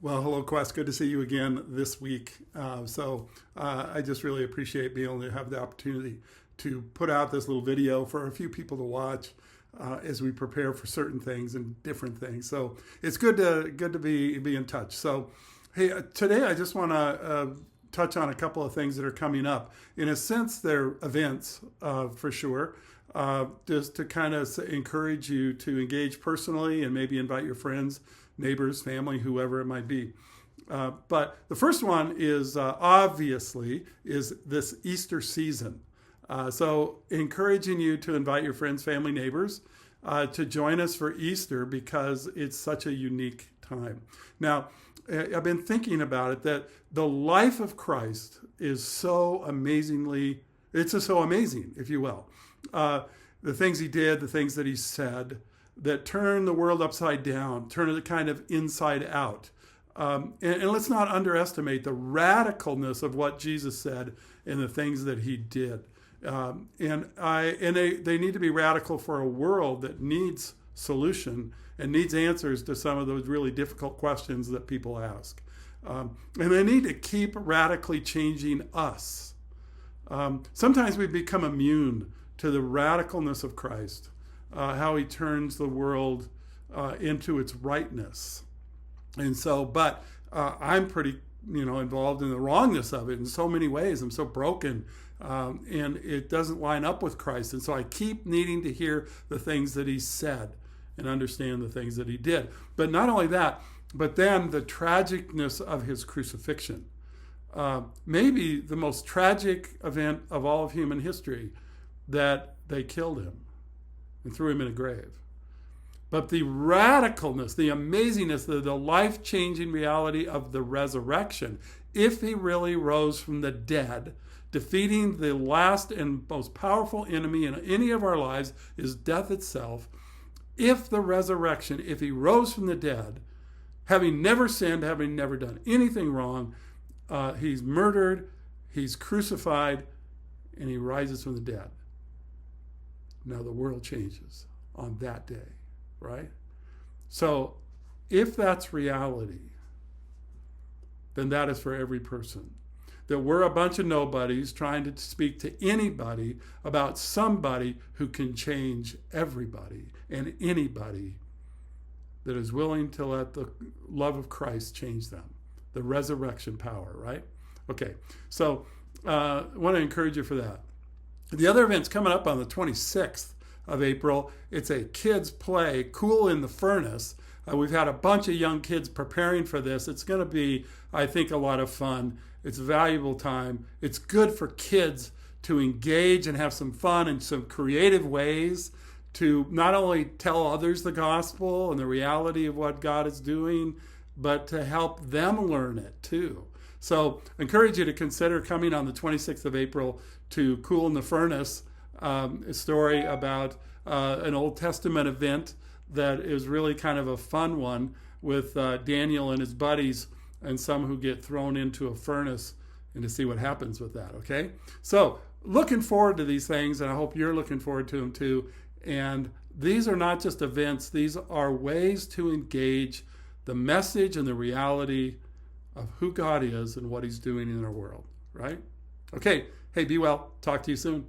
Well, hello, Quest. Good to see you again this week. I just really appreciate being able to have the opportunity to put out this little video for a few people to watch as we prepare for certain things and different things. So it's good to be in touch. So, hey, today I just want to touch on a couple of things that are coming up. In a sense, they're events for sure. Just to kind of encourage you to engage personally and maybe invite your friends, neighbors, family, whoever it might be. But the first one is obviously is this Easter season. So encouraging you to invite your friends, family, neighbors to join us for Easter because it's such a unique time. Now, I've been thinking about it that the life of Christ is so amazing, if you will. The things he did, the things that he said, that turn the world upside down, turn it kind of inside out. And let's not underestimate the radicalness of what Jesus said and the things that he did. They need to be radical for a world that needs solution and needs answers to some of those really difficult questions that people ask. And they need to keep radically changing us. Sometimes we become immune to the radicalness of Christ, how he turns the world into its rightness. And so, but I'm pretty, involved in the wrongness of it in so many ways. I'm so broken, and it doesn't line up with Christ. And so I keep needing to hear the things that he said and understand the things that he did. But not only that, but then the tragicness of his crucifixion. Maybe the most tragic event of all of human history, that they killed him and threw him in a grave. But the radicalness, the amazingness, the life-changing reality of the resurrection, if he really rose from the dead, defeating the last and most powerful enemy in any of our lives is death itself. If the resurrection, if he rose from the dead, having never sinned, having never done anything wrong, he's murdered, he's crucified, and he rises from the dead. Now the world changes on that day, right? So if that's reality, then that is for every person. That we're a bunch of nobodies trying to speak to anybody about somebody who can change everybody and anybody that is willing to let the love of Christ change them. The resurrection power, right? Okay, so I want to encourage you for that. The other event's coming up on the 26th of April. It's a kids' play, Cool in the Furnace. We've had a bunch of young kids preparing for this. It's going to be, I think, a lot of fun. It's a valuable time. It's good for kids to engage and have some fun in some creative ways to not only tell others the gospel and the reality of what God is doing, but to help them learn it too. So I encourage you to consider coming on the 26th of April to Cool in the Furnace, a story about an Old Testament event that is really kind of a fun one with Daniel and his buddies and some who get thrown into a furnace, and to see what happens with that, okay? So looking forward to these things, and I hope you're looking forward to them too. And these are not just events, these are ways to engage the message and the reality of who God is and what he's doing in our world, right? Okay, hey, be well. Talk to you soon.